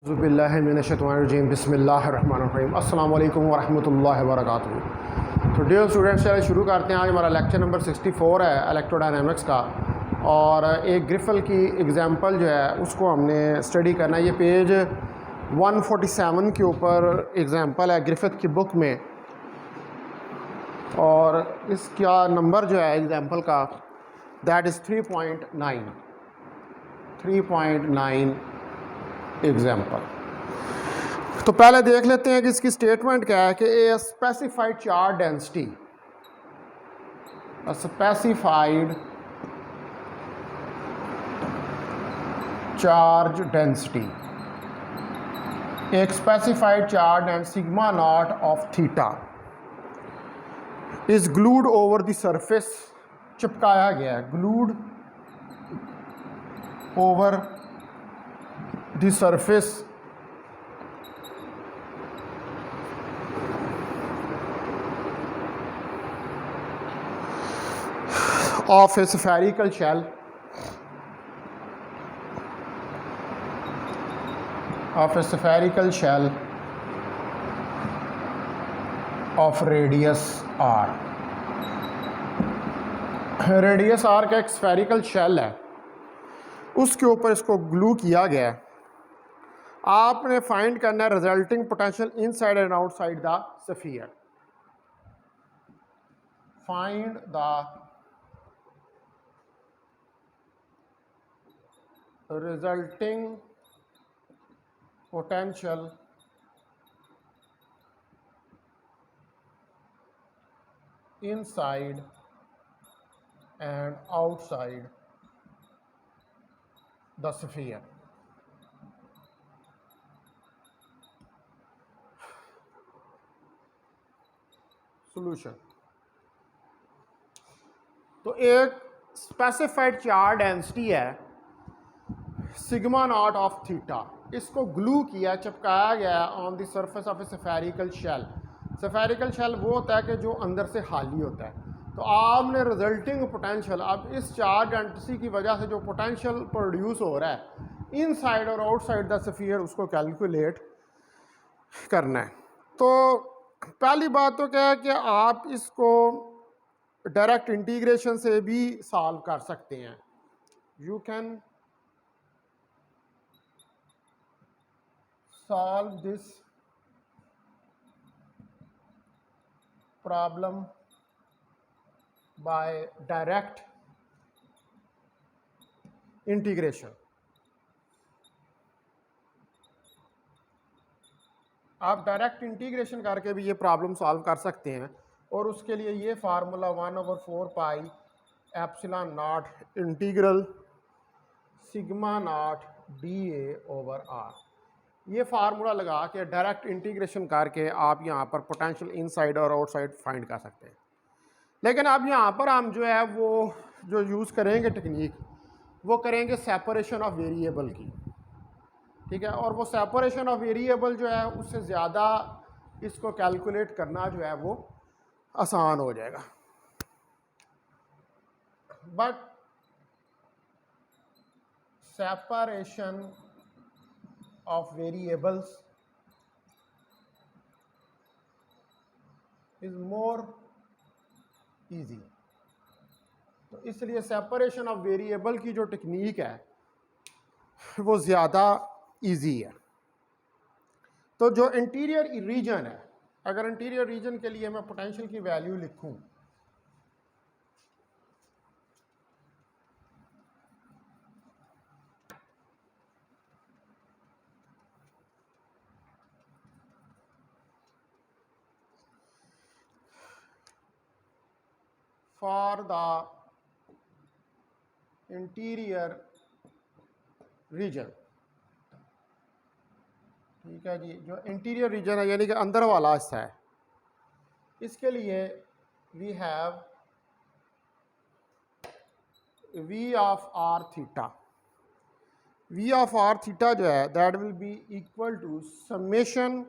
बिस्मिल्लाहिर्रहमानिर्रहीम बिस्मिल्लाहिर्रहमानिर्रहीम अस्सलाम वालेकुम वरहमतुल्लाहि वबरकातुहू। तो डियर स्टूडेंट्स, चलिए शुरू करते हैं। आज हमारा लेक्चर नंबर 64 है इलेक्ट्रोडायनामिक्स का, और एक ग्रिफल की एग्जांपल जो है उसको हमने स्टडी करना है। ये पेज 147 के ऊपर एग्जांपल है ग्रिफिथ की बुक में, और इसका नंबर जो है एग्जांपल का दैट इज़ 3.9 एग्जाम्पल। तो पहले देख लेते हैं कि इसकी स्टेटमेंट क्या है कि a specified charge density, specified charge density, एक specified charge and sigma not of theta is glued over the surface, चिपकाया गया है, glued over the surface of a spherical shell of radius r। Radius r का एक spherical shell है, उसके ऊपर इसको ग्लू किया गया है। आपने फाइंड करना है resulting potential inside and outside the sphere. Find the resulting potential inside and outside the sphere। Solution. तो एक स्पेसिफाइड चार्ज डेंसिटी है सिग्मा नॉट ऑफ थीटा, इसको ग्लू किया, चिपकाया गया on the surface of a spherical shell. Spherical shell वो होता है कि जो अंदर से खाली होता है। तो आपने रिजल्टिंग पोटेंशियल, अब इस चार्ज डेंसिटी की वजह से जो पोटेंशियल प्रोड्यूस हो रहा है इनसाइड और आउटसाइड द स्फीयर, उसको कैलकुलेट करना है। तो पहली बात तो क्या है कि आप इसको डायरेक्ट इंटीग्रेशन से भी सॉल्व कर सकते हैं। You can solve this problem by direct integration। आप डायरेक्ट इंटीग्रेशन करके भी ये प्रॉब्लम सॉल्व कर सकते हैं, और उसके लिए ये formula 1/4 pi epsilon not integral sigma not dA/r, ये फार्मूला लगा के डायरेक्ट इंटीग्रेशन करके आप यहाँ पर पोटेंशियल इनसाइड और आउटसाइड फाइंड कर सकते हैं। लेकिन अब यहाँ पर हम जो है वो जो यूज़ करेंगे टेक्निक, वो करेंगे सेपरेशन ऑफ वेरिएबल की, ठीक है। और वो सेपरेशन ऑफ वेरिएबल जो है उससे ज़्यादा इसको कैलकुलेट करना जो है वो आसान हो जाएगा। But separation of variables is more easy। तो इसलिए सेपरेशन ऑफ वेरिएबल की जो टेक्निक है वो ज़्यादा इजी है। तो जो इंटीरियर रीजन है, अगर इंटीरियर रीजन के लिए मैं पोटेंशियल की वैल्यू लिखूं, for the interior region, ठीक है जी, जो इंटीरियर रीजन है यानी कि अंदर वाला हिस्सा है, इसके लिए we have v of r theta. v of r theta जो है that will be equal to summation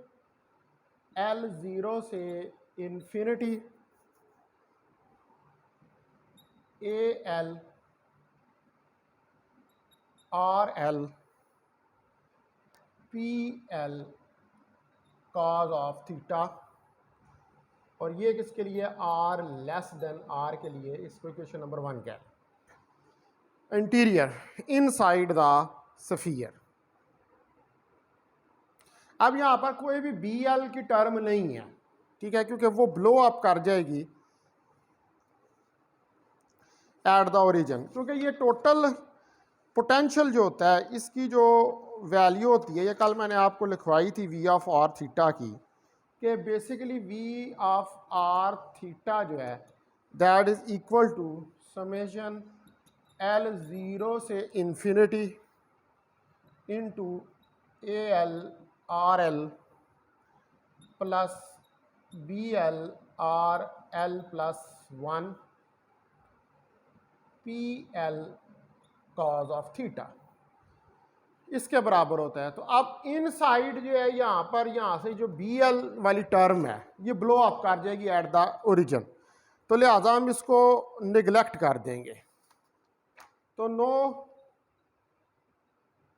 L0 से infinity AL RL P L cos of theta, और ये किसके लिए, आर लेस देन आर के लिए। इसको इक्वेशन नंबर 1 क्या है। Interior inside the sphere. अब यहां पर कोई भी बी एल की टर्म नहीं है, ठीक है, क्योंकि वो ब्लो अप कर जाएगी एट द ओरिजिन, क्योंकि ये टोटल पोटेंशियल जो होता है इसकी जो वैल्यू होती है, ये कल मैंने आपको लिखवाई थी वी ऑफ आर थीटा की, कि basically V of R theta जो है that is equal to summation L zero से infinity into A L R L plus B L R L plus 1 P L cos of theta, इसके बराबर होता है। तो अब इन साइड जो है यहाँ पर, यहाँ से जो बी एल वाली टर्म है ये ब्लो अप कर जाएगी एट द ओरिजिन, तो लिहाजा हम इसको निगलेक्ट कर देंगे। तो no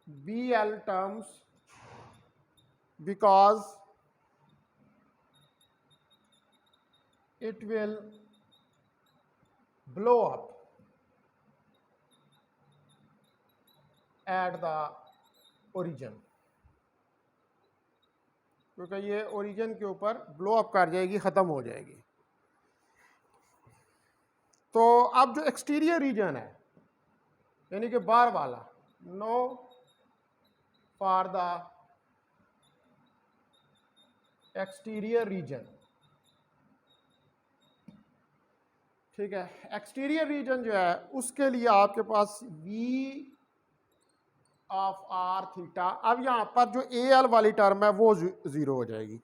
B L terms because it will blow up at the origin, क्योंकि ये ओरिजिन के ऊपर ब्लो अप कर जाएगी, ख़त्म हो जाएगी। तो अब जो एक्सटीरियर रीजन है यानी कि बाहर वाला, now for the exterior region, ठीक है, एक्सटीरियर रीजन जो है उसके लिए आपके पास वी ऑफ आर थीटा, अब यहाँ पर जो ए एल वाली टर्म है वो ज़ीरो हो जाएगी,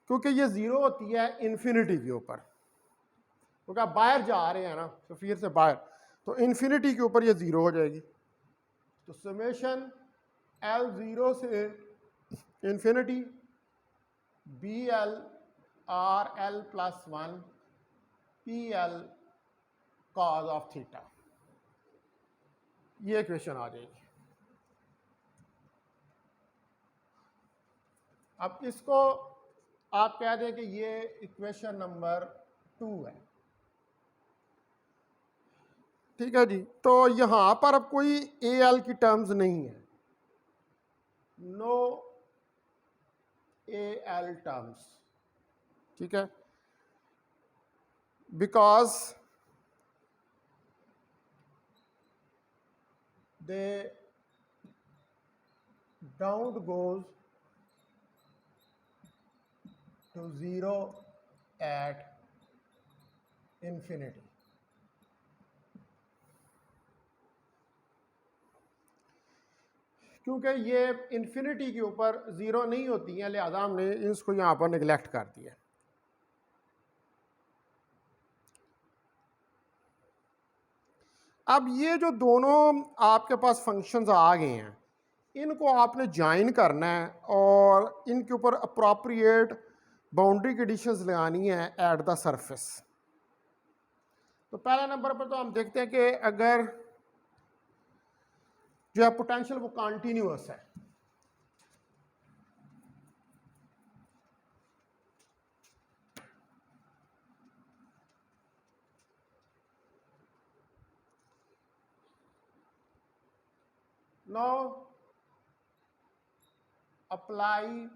क्योंकि ये ज़ीरो होती है इन्फिनिटी के ऊपर, क्योंकि आप बाहर जा रहे हैं ना स्फीयर से बाहर, तो इन्फिनिटी के ऊपर ये ज़ीरो हो जाएगी। तो समेशन एल ज़ीरो से infinity B L R L plus 1 P L cos of theta, ये इक्वेशन आ जाएगी। अब इसको आप कह दें कि ये इक्वेशन नंबर 2 है, ठीक है जी। तो यहां पर अब कोई ए एल की टर्म्स नहीं है, नो ए एल टर्म्स, ठीक है, because they don't goes to 0 at infinity, क्योंकि ये इन्फिनिटी के ऊपर ज़ीरो नहीं होती हैं, लिहाजा हमने इसको यहाँ पर निगलेक्ट कर दिया। अब ये जो दोनों आपके पास फंक्शंस आ गए हैं इनको आपने ज्वाइन करना है और इनके ऊपर अप्रोप्रिएट बाउंड्री कंडीशंस लगानी है एट द सरफेस। तो पहले नंबर पर तो हम देखते हैं कि अगर जो है पोटेंशियल वो कॉन्टिन्यूअस है, now apply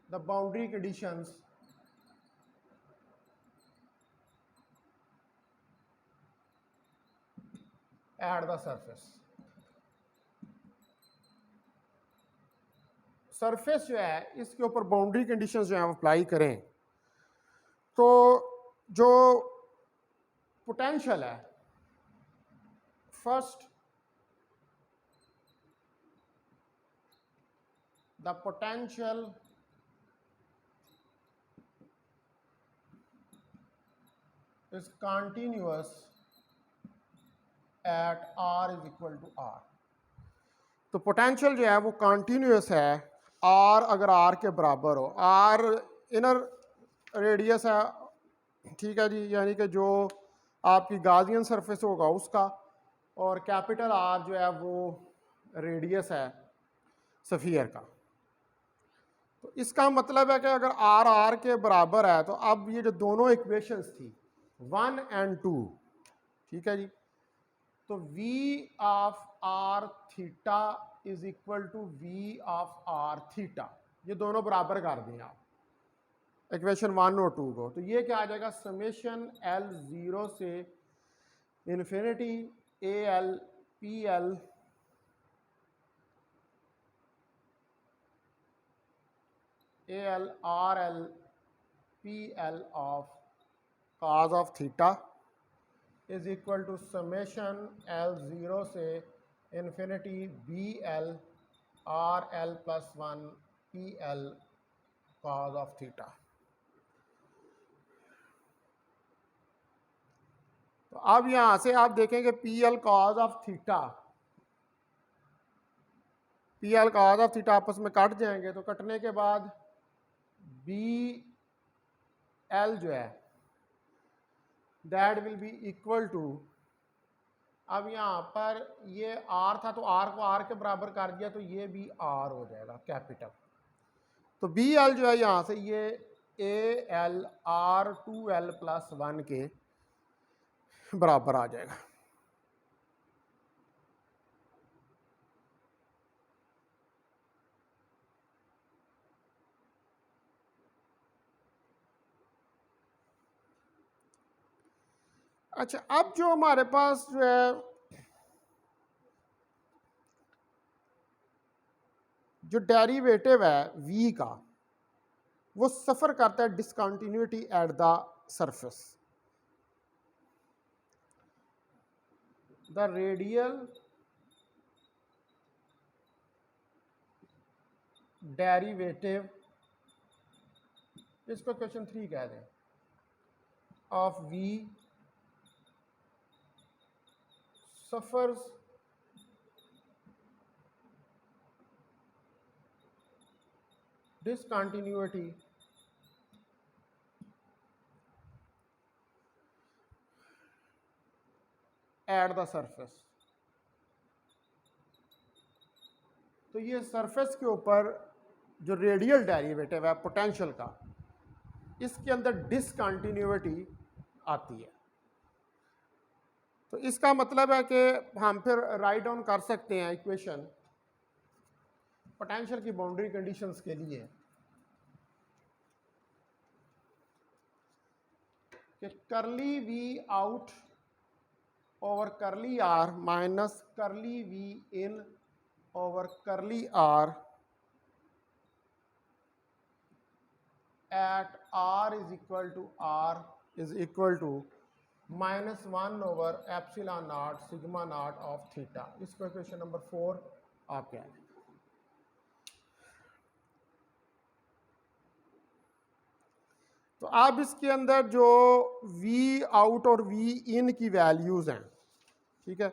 the boundary conditions at the surface। Surface जो है इसके ऊपर बाउंड्री कंडीशंस जो है अप्लाई करें तो जो पोटेंशियल है, first the potential is continuous at r is equal to r। तो पोटेंशियल जो है वो कॉन्टीन्यूस है r अगर r के बराबर हो, r इनर रेडियस है, ठीक है जी, यानी कि जो आपकी गाजियन सरफेस होगा उसका, और कैपिटल R जो है वो रेडियस है सफ़ियर का। तो इसका मतलब है कि अगर आर आर के बराबर है तो अब ये जो दोनों इक्वेशंस थी 1 और 2, ठीक है जी, तो v of R theta is equal to v of R theta, ये दोनों बराबर कर दें आप इक्वेशन 1 और 2 को, तो ये क्या आ जाएगा, समेशन एल जीरो से infinity A L P L A L R L P L of cos of theta is equal to summation L zero से infinity B L R L plus 1 P L cos of theta. तो अब यहां से आप देखेंगे P L cos of theta, P L cos of theta आपस में cut जाएंगे, तो कटने के बाद बी एल जो है that will be equal to, अब यहाँ पर ये आर था तो आर को आर के बराबर कर दिया तो ये भी आर हो जाएगा कैपिटल, तो बी एल जो है यहाँ से ये ए एल आर 2L प्लस 1 के बराबर आ जाएगा। अच्छा, अब जो हमारे पास जो है जो डेरिवेटिव है v का, वो सफ़र करता है discontinuity at the surface, the radial derivative, इसको क्वेश्चन 3 कह दें, of v suffers discontinuity at the surface। तो ये सरफेस के ऊपर जो रेडियल डेरिवेटिव है पोटेंशियल का, इसके अंदर डिसकंटिन्यूटी आती है। तो इसका मतलब है कि हम फिर राइट डाउन कर सकते हैं इक्वेशन पोटेंशियल की बाउंड्री कंडीशंस के लिए कि curly V out over curly R minus curly V in over curly R at R is equal to -1 over epsilon not sigma not of theta. इसको equation number 4 आप कह लें। तो अब इसके अंदर जो v आउट और v इन की वैल्यूज हैं, ठीक है,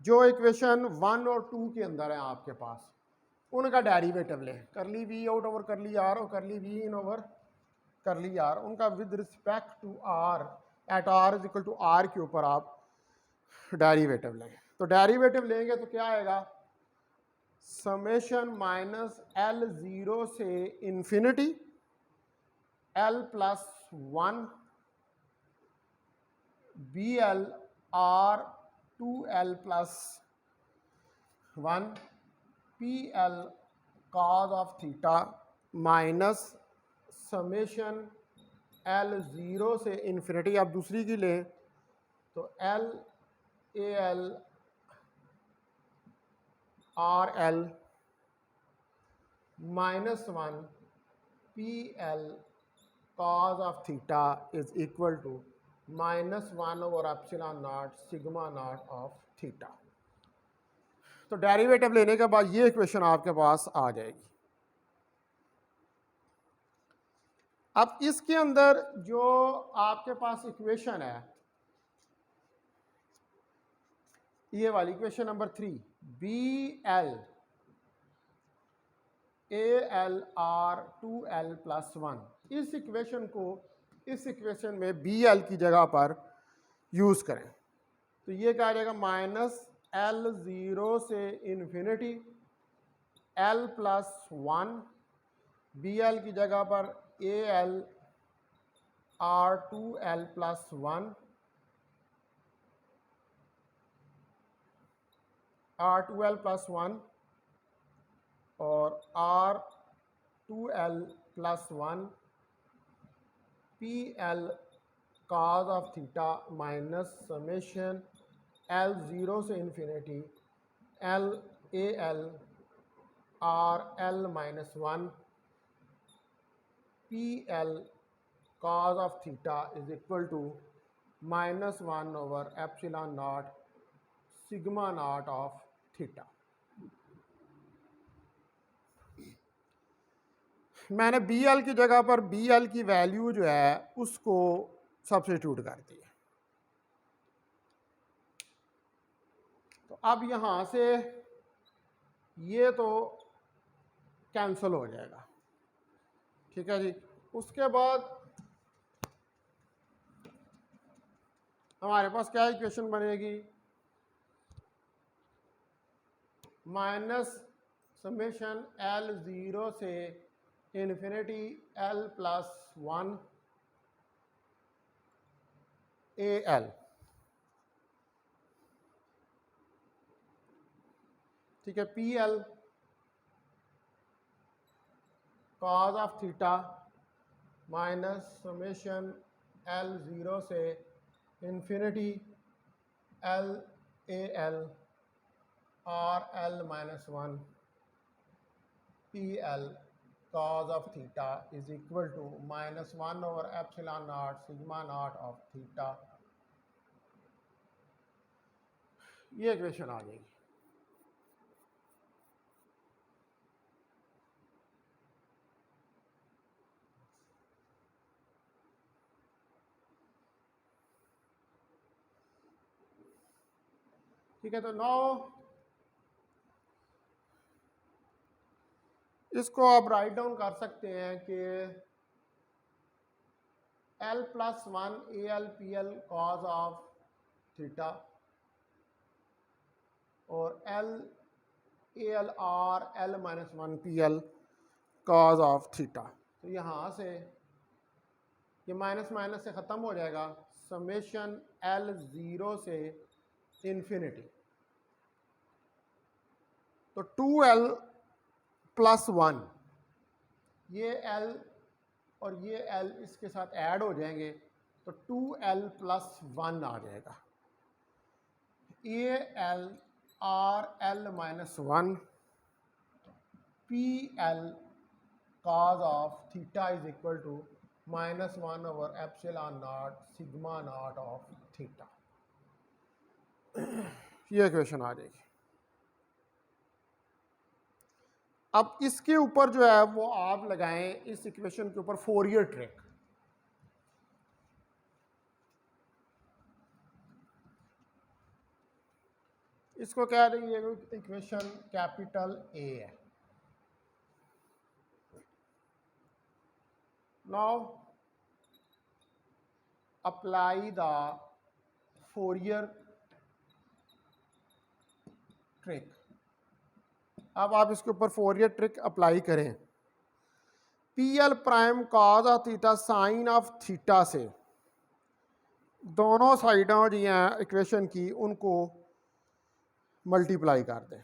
जो इक्वेशन 1 और 2 के अंदर है आपके पास, उनका डेरिवेटिव लें, curly v out over curly r और curly v in over curly r, उनका with respect to r at r is equal to r के ऊपर आप डेरिवेटिव लें। तो डेरिवेटिव लेंगे तो क्या आएगा, समेशन माइनस एल जीरो से infinity L plus 1 B L R 2L plus 1 P L cos of theta minus summation L zero से इन्फिनिटी, आप दूसरी की लें तो L A L R L -1 P L cos of theta is equal to -1 over epsilon not sigma not of theta. तो derivative लेने के बाद ये इक्वेशन आपके पास आ जाएगी। अब इसके अंदर जो आपके पास इक्वेशन है, ये वाली equation number 3 B L A L R 2L plus 1, इस इक्वेशन को इस इक्वेशन में बी एल की जगह पर यूज करें तो ये क्या आ जाएगा, -L0 से infinity L plus one, B L की जगह पर A L R to L plus one, R to L plus one और R to L plus one, P L cos of theta minus summation L zero से infinity L A L R L minus one, P L cos of theta is equal to minus one over epsilon not sigma not of theta. मैंने B L की जगह पर B L की value जो है उसको substitute कर दिया। तो अब यहाँ से ये तो कैंसिल हो जाएगा, ठीक है जी। उसके बाद हमारे पास क्या इक्वेशन बनेगी, माइनस समेशन एल ज़ीरो से infinity L plus one A L, ठीक है, P L cos of theta minus summation L zero से infinity L A L R L minus one, P L cos of theta is equal to minus 1 over epsilon naught sigma naught of theta। ये equation आ जाएगी। ठीक है, तो नौ इसको आप write down कर सकते हैं कि L plus one A L P L cos of theta और L A L R L minus one P L cos of theta. तो यहाँ से ये माइनस माइनस से ख़त्म हो जाएगा, समेशन एल ज़ीरो से इन्फिनिटी, तो टू एल प्लस वन, ये एल और ये एल इसके साथ ऐड हो जाएंगे तो टू एल प्लस वन आ जाएगा, A L R L minus one, P L cos of theta is equal to minus one over epsilon not sigma not of theta. ये इक्वेशन आ जाएगी। अब इसके ऊपर जो है वो आप लगाएं इस इक्वेशन के ऊपर फोरियर ट्रिक। इसको कह रही है इक्वेशन कैपिटल ए है। Now apply the Fourier trick. अब आप इसके ऊपर फोरियर ट्रिक अप्लाई करें। P L prime cause of theta sine of theta से दोनों साइडों जी हैं इक्वेशन की उनको मल्टीप्लाई कर दें।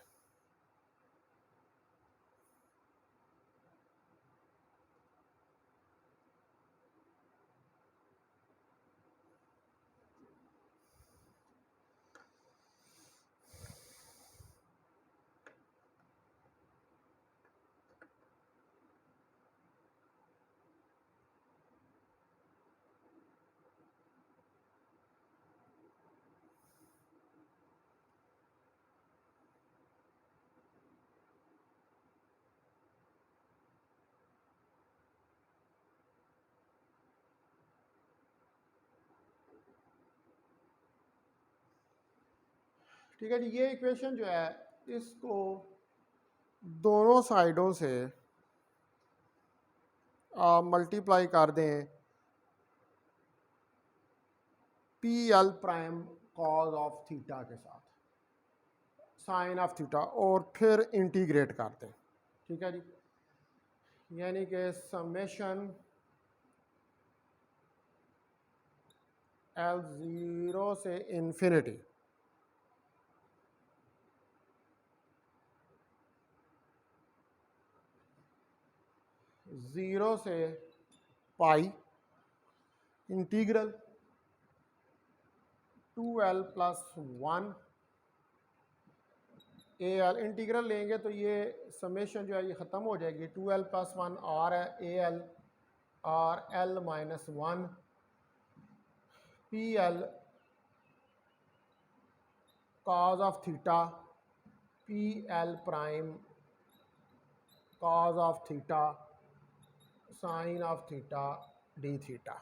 ठीक है जी, ये इक्वेशन जो है इसको दोनों साइडों से आप मल्टीप्लाई कर दें P L prime cause of theta के साथ, साइन ऑफ थीटा, और फिर इंटीग्रेट कर दें। ठीक है जी, यानी कि समेशन L 0 से इन्फिनिटी ज़ीरो से pi integral 2L plus 1 AL integral लेंगे तो ये समेशन जो है ये ख़त्म हो जाएगी। 2L प्लस 1 R है, AL और L minus 1 PL cos of theta PL prime cos of theta sine of theta D theta.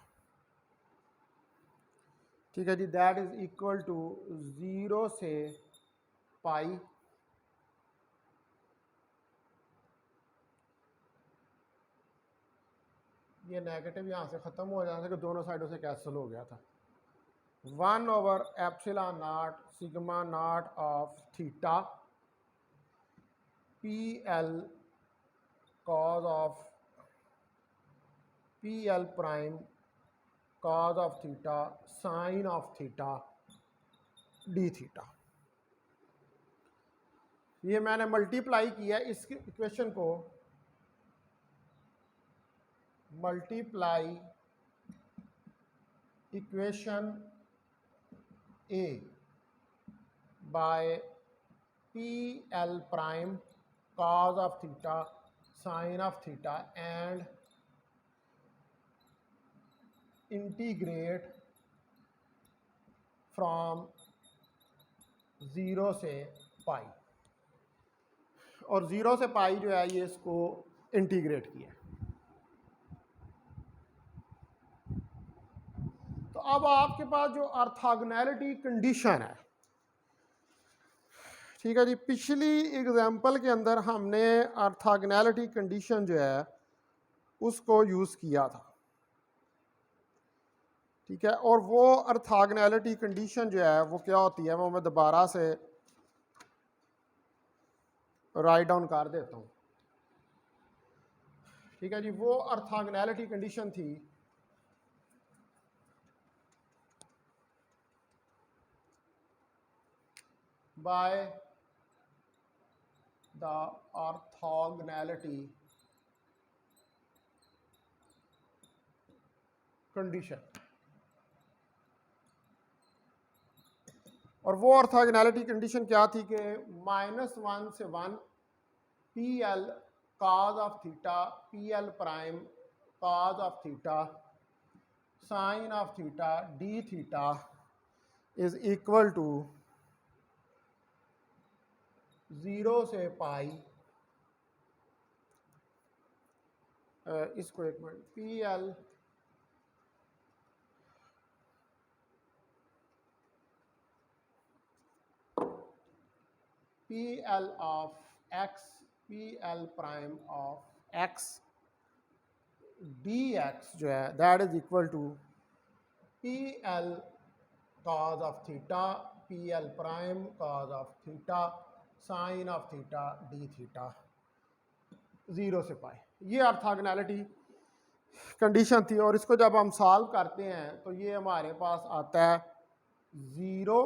ठीक है जी, दैट इज इक्वल टू 0 से पाई ये नेगेटिव यहाँ से ख़त्म हो जाता है कि दोनों साइडों से कैंसिल हो गया था। 1 over epsilon not sigma not of theta P L cos of P L prime cause of theta sine of theta D theta. ये मैंने मल्टीप्लाई किया इस इक्वेशन को, multiply equation A by P L prime cos of theta sin of theta and integrate from 0 से पाई, और 0 से पाई जो है ये इसको इंटीग्रेट किया। तो अब आपके पास जो ऑर्थोगोनैलिटी कंडीशन है, ठीक है जी, पिछली एग्जाम्पल के अंदर हमने ऑर्थोगोनैलिटी कंडीशन जो है उसको यूज़ किया था। ठीक है, और वो ऑर्थोगोनैलिटी कंडीशन जो है वो क्या होती है वो मैं दोबारा से राइट डाउन कर देता हूँ। ठीक है जी, वो ऑर्थोगोनैलिटी कंडीशन थी बाय द ऑर्थोगोनैलिटी कंडीशन, और वो ऑर्थोगोनैलिटी कंडीशन क्या थी कि -1 से 1 P L cos of theta P L prime cos of theta sine of theta D theta is equal to 0 से पाई, इसको एक minute, P L of X P L prime of X D X जो है that is equal to P L cos of theta P L prime cos of theta sine of theta D theta 0 से पाई। ये orthogonality condition थी, और इसको जब हम solve करते हैं तो ये हमारे पास आता है 0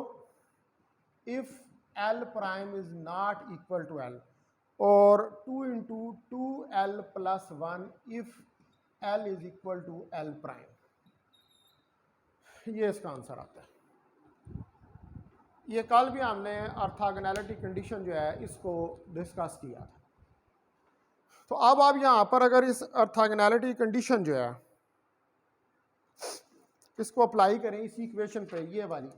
if L prime is not equal to L, और 2 into 2L plus 1 if L is equal to L prime. ये इसका आंसर आता है। ये कल भी हमने ऑर्थोगोनैलिटी कंडीशन जो है इसको डिस्कस किया था। तो अब आप यहाँ पर अगर इस ऑर्थोगोनैलिटी कंडीशन जो है इसको अप्लाई करें इसी इक्वेशन पे, ये वाली,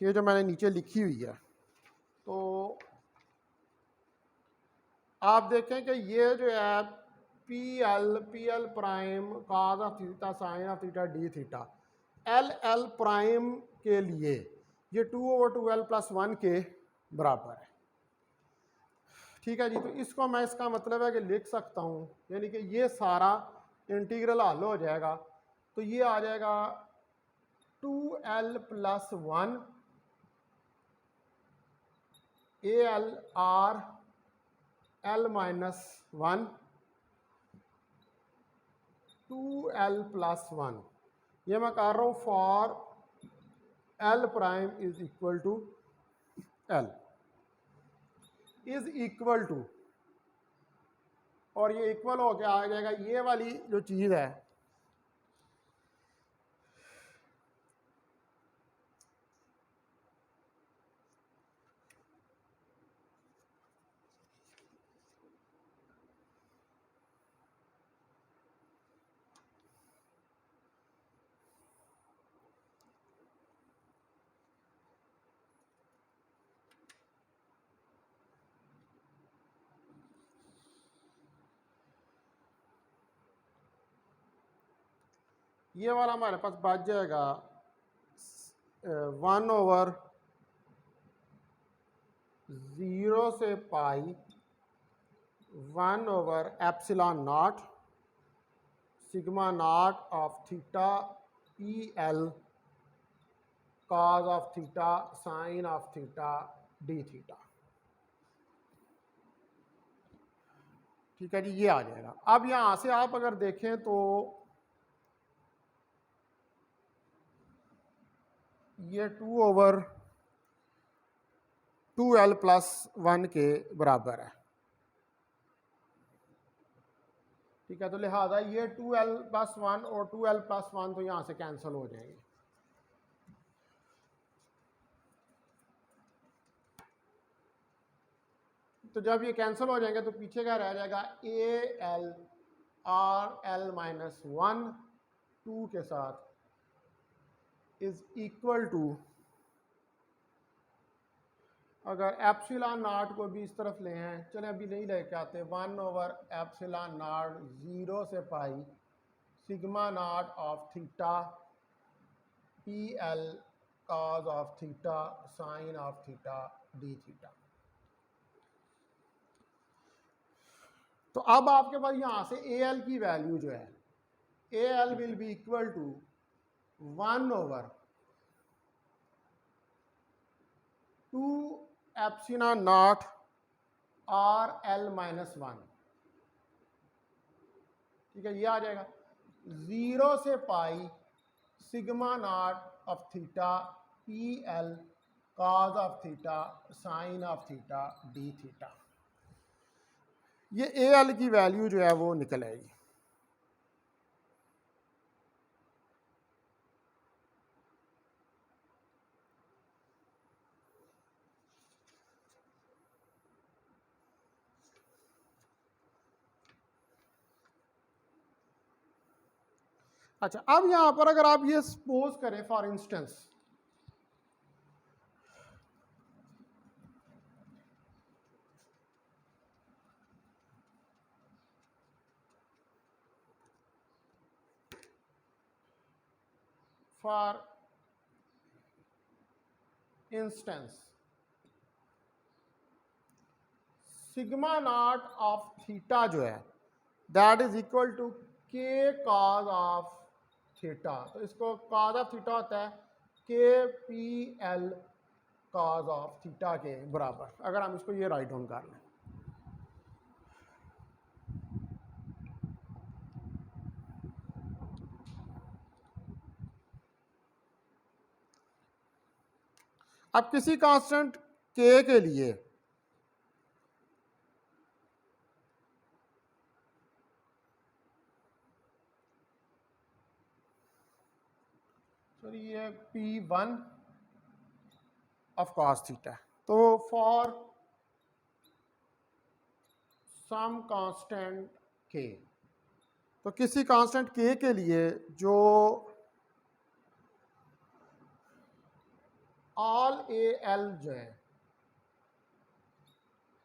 ये जो मैंने नीचे लिखी हुई है, तो आप देखें कि ये जो है P L prime cos of theta sine of theta D theta L prime के लिए ये 2/2L प्लस 1 के बराबर है। ठीक है जी, तो इसको मैं, इसका मतलब है कि लिख सकता हूँ, यानी कि ये सारा इंटीग्रल हल हो जाएगा, तो ये आ जाएगा 2L plus 1 AL R L-1 2L+1, ये मैं कर रहा हूँ for L prime is equal to L is equal to, और ये इक्वल होके आ जाएगा ये वाली जो चीज़ है ये वाला हमारे पास बच जाएगा 1/0 से pi 1/ε0 sigma not of theta EL cos of theta sine of theta D theta. ठीक है जी, ये आ जाएगा। अब यहां से आप अगर देखें तो ये 2/2L+1 के बराबर है। ठीक है, तो लिहाजा ये 2L+1 और 2L+1 तो यहां से कैंसिल हो जाएंगे। तो जब ये कैंसिल हो जाएंगे तो पीछे क्या रह जाएगा, AL RL-1 2 के साथ इज इक्वल टू, अगर एप्सिलॉन नॉट को भी इस तरफ ले हैं, चलें अभी नहीं लेके आते, 1/ε0 0 से pi sigma not of theta PL cos of theta sine of theta D theta. तो अब आपके पास यहां से AL की वैल्यू जो है, AL will be equal to 1/2ε0 RL-1। ठीक है, ये आ जाएगा 0 से pi sigma not of theta PL cos of theta sine of theta D theta. ये AL की वैल्यू जो है वो निकल आएगी। अच्छा, अब यहां पर अगर आप ये सपोज करें for instance, for instance sigma not of theta जो है that is equal to K cos of theta. तो इसको cos ऑफ थीटा होता है KPL cos ऑफ थीटा के बराबर। अगर हम इसको ये राइट डाउन कर लें, अब किसी कांस्टेंट K के लिए सॉरी ये P1 ऑफ cos थीटा, तो फॉर सम कांस्टेंट K, तो किसी कांस्टेंट K के लिए जो ऑल AL जो है,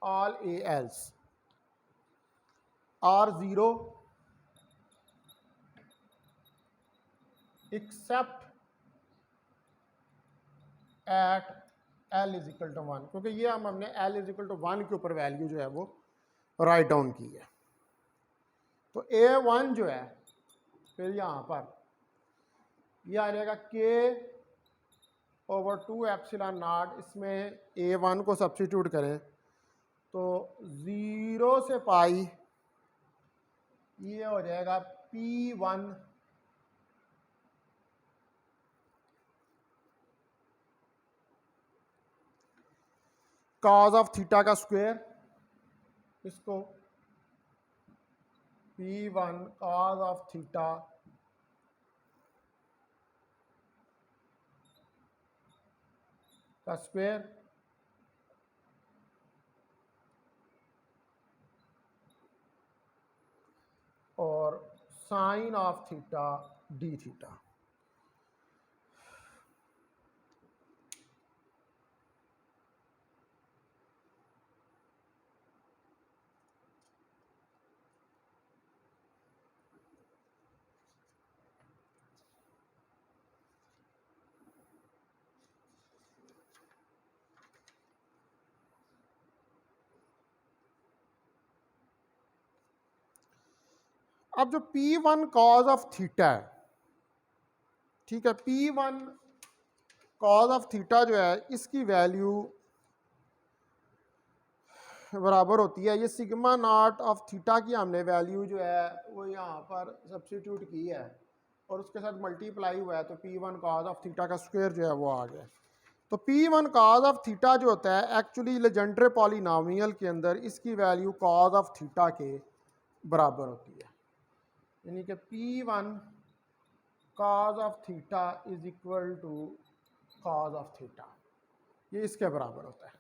all ALs are 0 except at L is equal to 1, क्योंकि ये हमने L इज इक्वल टू 1 के ऊपर वैल्यू जो है वो राइट डाउन की है। तो A1 जो है फिर यहाँ पर ये आ जाएगा K/2ε0, इसमें A1 को सब्स्टिट्यूट करें तो 0 से पाई ये हो जाएगा P1 कॉज ऑफ थीटा का स्क्वायर, इसको P1 कॉज ऑफ थीटा का स्क्वायर और sine of theta D theta. अब जो P1 कॉज ऑफ थीटा है, ठीक है, P1 कॉज ऑफ थीटा जो है इसकी वैल्यू बराबर होती है, ये सिग्मा नॉट ऑफ थीटा की हमने वैल्यू जो है वो यहाँ पर सब्स्टिट्यूट की है और उसके साथ मल्टीप्लाई हुआ है, तो P1 कॉज ऑफ थीटा का स्क्वायर जो है वो आ गया। तो P1 कॉज ऑफ थीटा जो होता है एक्चुअली लेजेंड्रे पॉलिनोमियल के अंदर इसकी वैल्यू कॉज ऑफ थीटा के बराबर होती है, यानी कि P1 cos of theta is equal to cos of theta, ये इसके बराबर होता है।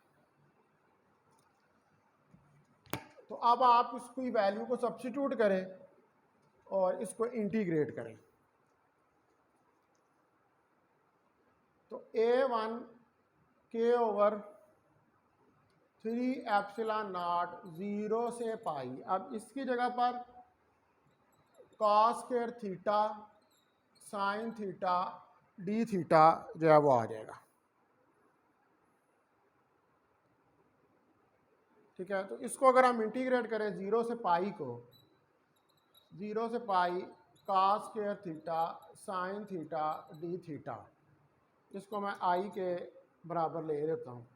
तो अब आप इसकी वैल्यू को सब्स्टिट्यूट करें और इसको इंटीग्रेट करें, तो A1 के ओवर 3 एप्सिलॉन नॉट 0 से पाई, अब इसकी जगह पर cos square theta sine theta D theta जो है वो आ जाएगा, ठीक है। तो इसको अगर हम इंटीग्रेट करें 0 से पाई को, 0 से pi cos square theta sine theta D theta, इसको मैं आई के बराबर ले लेता हूँ।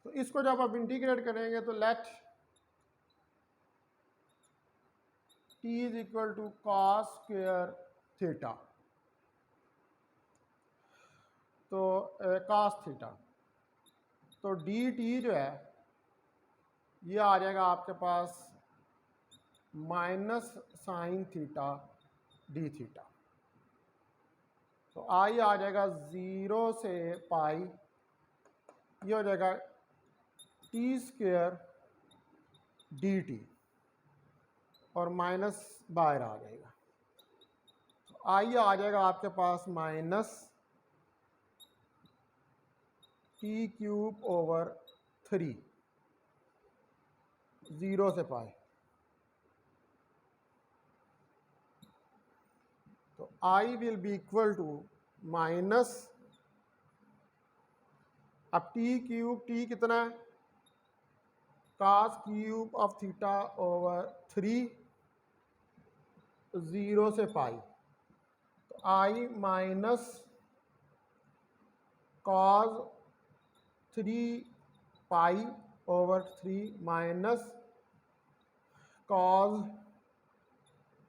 तो इसको जब आप इंटीग्रेट करेंगे तो let t is equal to cos square theta, तो कॉस थीटा, तो डी टी जो है ये आ जाएगा आपके पास minus sine theta D theta, तो आई आ जाएगा 0 से पाई, ये हो जाएगा टी स्क्वायर डी टी और माइनस बाहर आ जाएगा, तो आई आ जाएगा आपके पास माइनस टी क्यूब ओवर 3 0 से पाई, तो I will be equal to minus, अब टी क्यूब, टी कितना है cos cube of theta over 3 0 से पाई, तो I minus cos 3 pi over 3 minus cos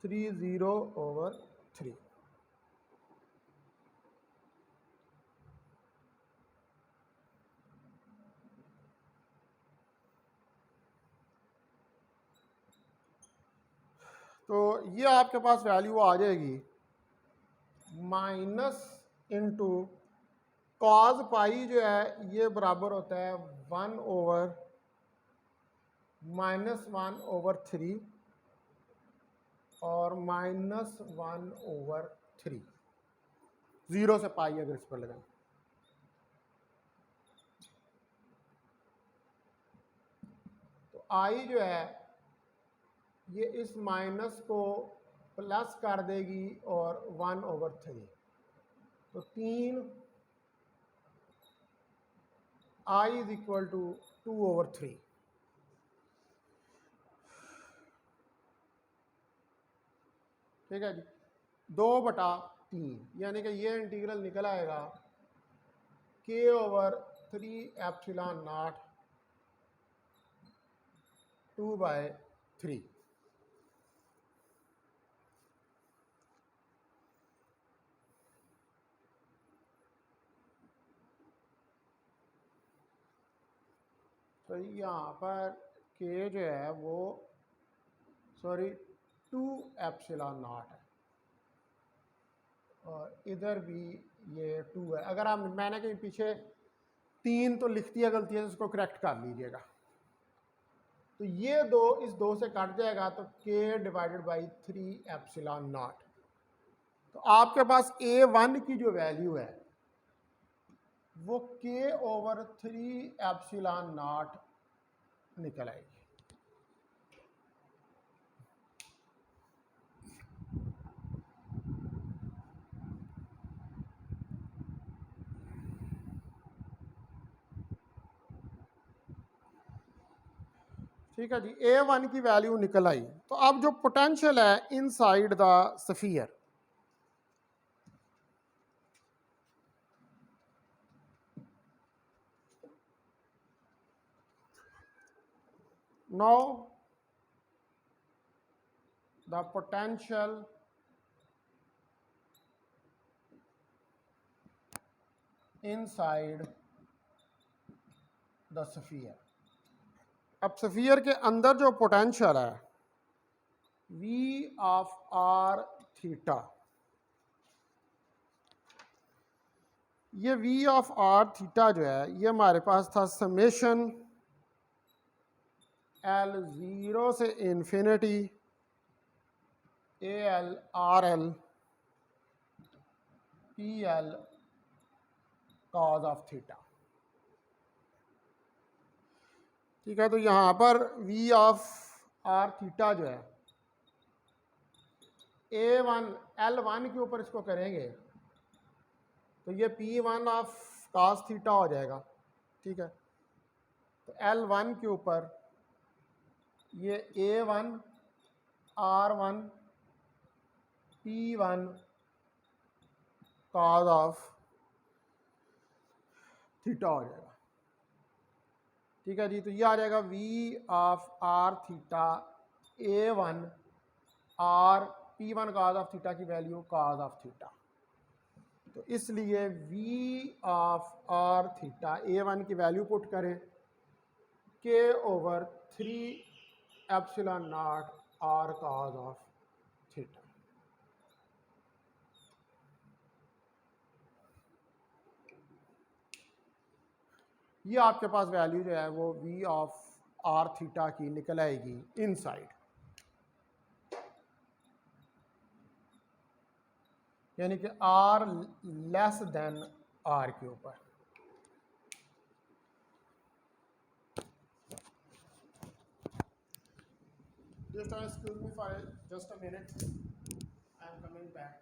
3 0 over 3। तो ये आपके पास वैल्यू आ जाएगी माइनस इंटू कॉज पाई जो है ये बराबर होता है 1 ओवर माइनस 1 ओवर 3 और माइनस 1 ओवर 3, 0 से पाई अगर इस पर लगाएं, तो आई जो है ये इस माइनस को प्लस कर देगी और 1 ओवर 3, तो 3 I is equal to 2 over 3। ठीक है जी, 2/3 3, यानी कि ये इंटीग्रल निकल आएगा k/3 ε0 2/3। तो यहाँ पर k जो है वो सॉरी 2ε0 है और इधर भी ये 2 है। अगर आप मैंने कहीं पीछे 3 तो लिख दिया गलती है, इसको करेक्ट कर लीजिएगा। तो ये इस 2 से कट जाएगा तो k/3 ε0। तो आपके पास a1 की जो वैल्यू है वो k/3 ε0 निकल आएगी। ठीक है जी, a1 की वैल्यू निकल आई। तो अब जो पोटेंशियल है inside the sphere, now the potential inside the sphere। अब स्फीयर के अंदर जो पोटेंशियल है v ऑफ r थीटा, ये v ऑफ r थीटा जो है ये हमारे पास था समेशन L0 से infinity AL RL PL cause of theta. ठीक है, तो यहाँ पर v ऑफ r थीटा जो है A1 L1 के ऊपर इसको करेंगे तो ये P1 ऑफ cos थीटा हो जाएगा। ठीक है, तो L1 के ऊपर ये A1 R1 P1 cos of theta हो जाएगा। ठीक है जी, तो ये आ जाएगा v of r theta A1 r P1 cos of theta की वैल्यू cos ऑफ थीटा। तो इसलिए v of r theta A1 की वैल्यू पुट करें k/3 ε0 r cos of theta. ये आपके पास वैल्यू जो है वो v ऑफ r थीटा की निकल आएगी इनसाइड, यानी कि r लेस देन r के ऊपर। Just excuse me for just a minute, I am coming back।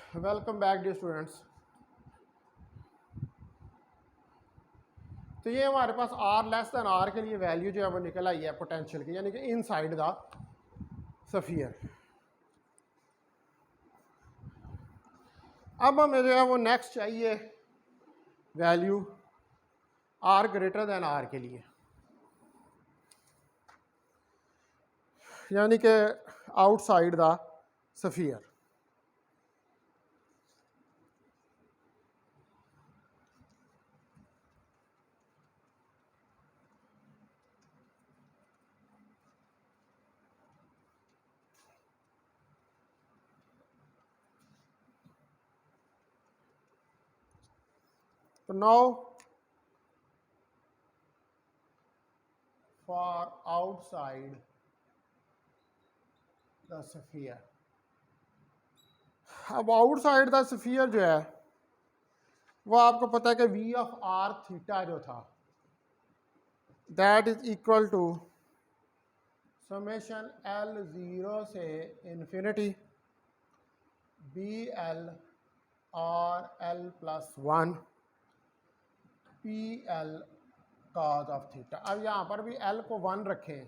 Welcome back dear students. तो ये हमारे पास आर लेस दैन आर के लिए वैल्यू जो है वो निकल आई है पोटेंशियल की, यानी कि इनसाइड द स्फीयर। अब हमें जो है वो नेक्स्ट चाहिए value R greater than R के लिए, यानी कि आउटसाइड द स्फीयर। तो now for outside the sphere. अब आउटसाइड द स्फीयर जो है वो आपको पता है कि वी ऑफ आर थीटा जो था that is equal to summation L zero से इन्फिनिटी बी एल और L plus one P L cos of theta. अब यहाँ पर भी एल को वन रखें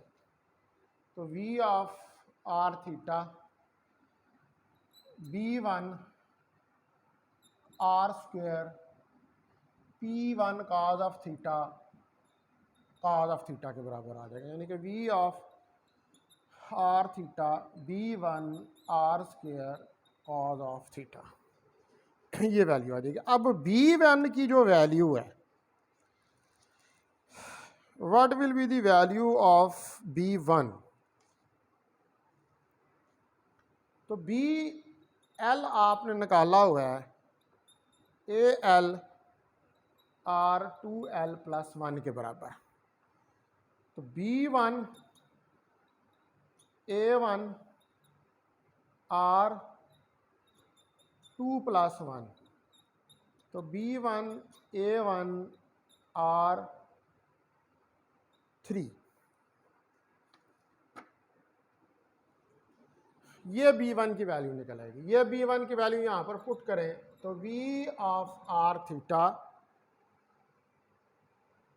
तो V of R theta B one R square P one cos of theta के बराबर आ जाएगा, यानी कि V of R theta B one R square cos of theta, ये वैल्यू आ जाएगी। अब बी वन की जो वैल्यू है, what will be the value of B one? तो बी एल आपने निकाला हुआ है A L R to L plus one के बराबर। तो B one A one R two plus one, तो B one A one R three, ये बी वन की वैल्यू निकल आएगी। ये बी वन की वैल्यू यहाँ पर पुट करें तो V of R theta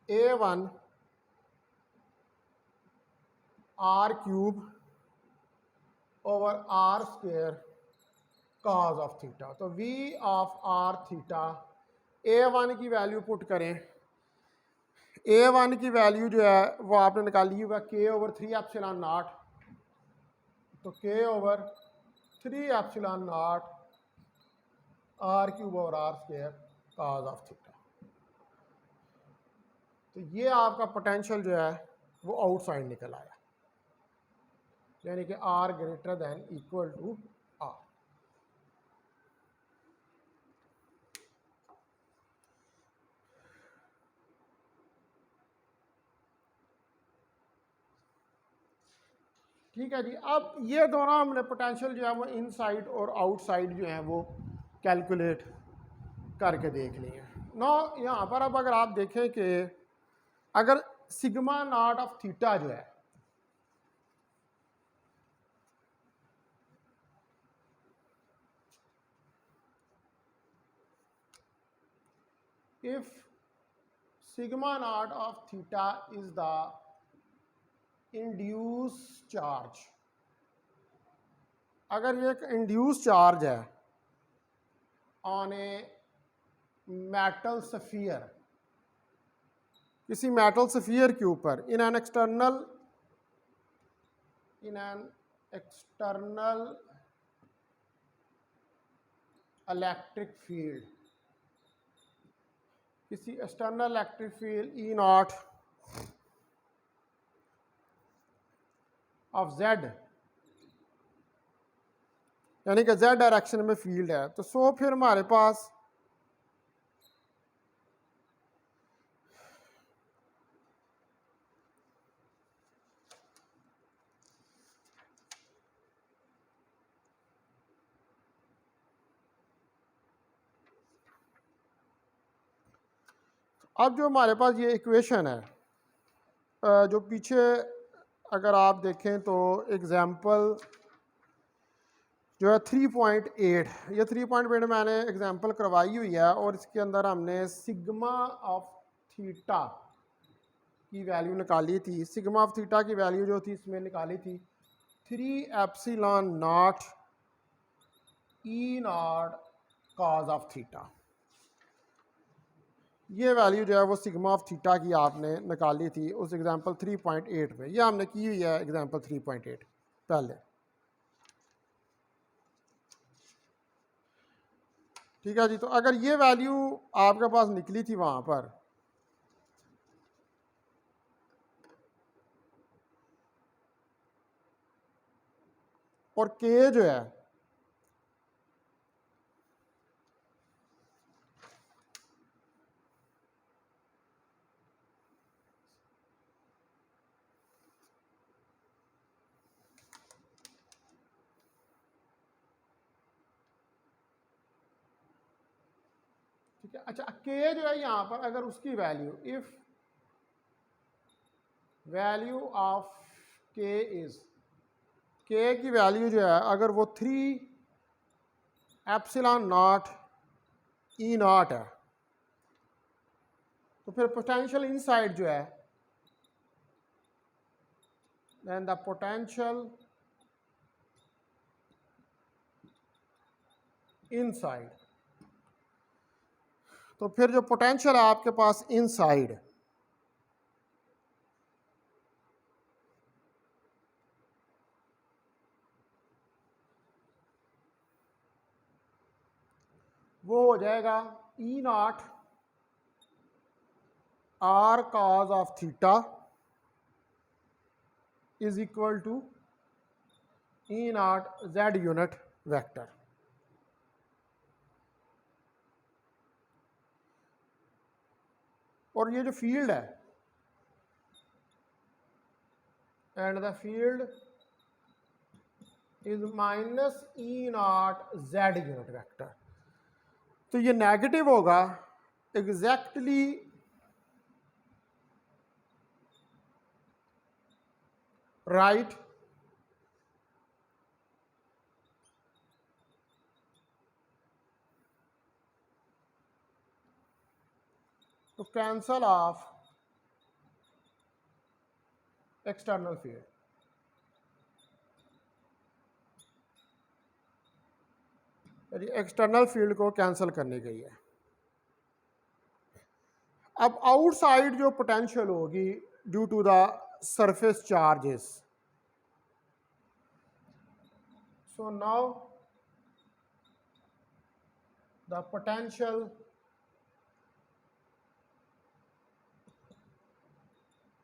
A one R cube over R square cos of theta. तो V of R theta A one की वैल्यू पुट करें, ए वन की वैल्यू जो है वो आपने निकाली हुआ के ओवर थ्री एप्सिलॉन नॉट, तो K over three epsilon not R cube over R square cos of theta. तो ये आपका पोटेंशियल जो है वो आउटसाइड निकल आया, यानी कि R greater than equal to R. ठीक है जी। अब ये दोनों हमने पोटेंशियल जो है वो इनसाइड और आउटसाइड जो है वो कैलकुलेट करके देख लिए। नो यहाँ पर अब अगर आप देखें कि अगर सिग्मा नॉट ऑफ थीटा जो है if sigma naught of theta is the induced charge, अगर ये एक इंड्यूस चार्ज है ऑन ए मेटल स्फीयर, किसी मेटल स्फीयर के ऊपर in an external electric field, किसी external electric field E naught of Z, यानी कि जेड डायरेक्शन में फील्ड है, तो सो फिर हमारे पास अब जो हमारे पास ये इक्वेशन है, जो पीछे अगर आप देखें तो एग्जाम्पल जो है 3.8, ये 3.8 मैंने एग्जांपल करवाई हुई है और इसके अंदर हमने सिग्मा ऑफ थीटा की वैल्यू निकाली थी। सिग्मा ऑफ थीटा की वैल्यू जो थी इसमें निकाली थी 3 epsilon naught E not cos of theta. ये वैल्यू जो है वो सिग्मा ऑफ थीटा की आपने निकाली थी उस एग्जांपल 3.8 में। ये हमने की हुई है एग्जांपल 3.8 पहले। ठीक है जी, तो अगर ये वैल्यू आपके पास निकली थी वहां पर, और के जो है ठीक है, अच्छा के जो है यहाँ पर अगर उसकी वैल्यू इफ वैल्यू ऑफ के इज, के की वैल्यू जो है अगर वो 3 एप्सिलॉन नॉट ई नॉट है, तो फिर पोटेंशियल इनसाइड जो है, देन द पोटेंशियल इनसाइड, तो फिर जो पोटेंशियल है आपके पास इनसाइड, वो हो जाएगा E naught R cos of theta is equal to E naught Z unit vector. और ये जो फील्ड है, and the field is minus E naught Z unit vector, तो ये नेगेटिव होगा exactly right to cancel off external field। External field को cancel करने के लिए अब आउटसाइड जो पोटेंशियल होगी due to the surface charges, so now the potential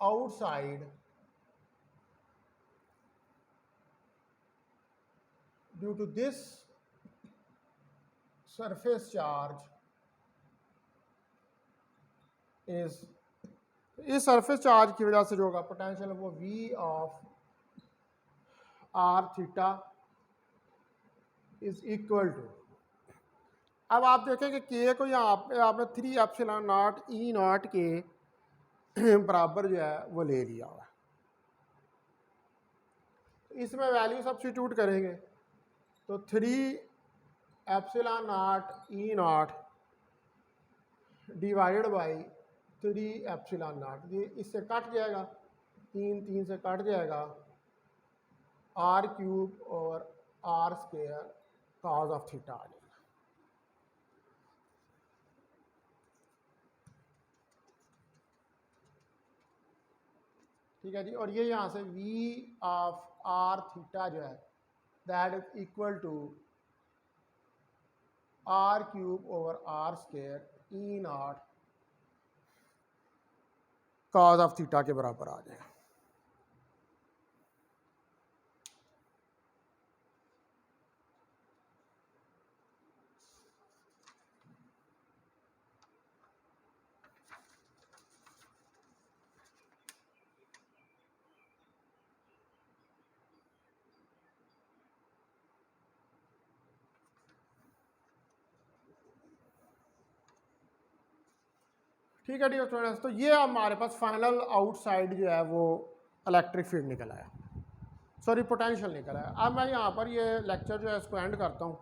outside due to this surface charge is, इस सरफेस चार्ज की वजह से जो होगा पोटेंशियल वो v of R theta is equal to, अब आप देखें कि के को यहाँ पे आपने 3 एप्सिलॉन नॉट ई नॉट के बराबर जो है वो ले लिया हुआ। इसमें वैल्यू सब्स्टिट्यूट करेंगे तो 3 epsilon naught E naught divided by 3 epsilon naught, ये इससे कट जाएगा, 3 3 से कट जाएगा, आर क्यूब और R square cos of theta आ जाएगा। ठीक है जी, और ये यहाँ से v ऑफ आर थीटा जो है that is equal to R cube over R square E not cos of theta के बराबर आ जाएगा। ठीक है डियर स्टूडेंट्स, तो ये हमारे पास फाइनल आउटसाइड जो है वो इलेक्ट्रिक फील्ड निकल आया। सॉरी पोटेंशियल निकल आया। अब मैं यहाँ पर ये लेक्चर जो है इसको एंड करता हूँ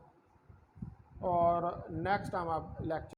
और नेक्स्ट टाइम आप लेक्चर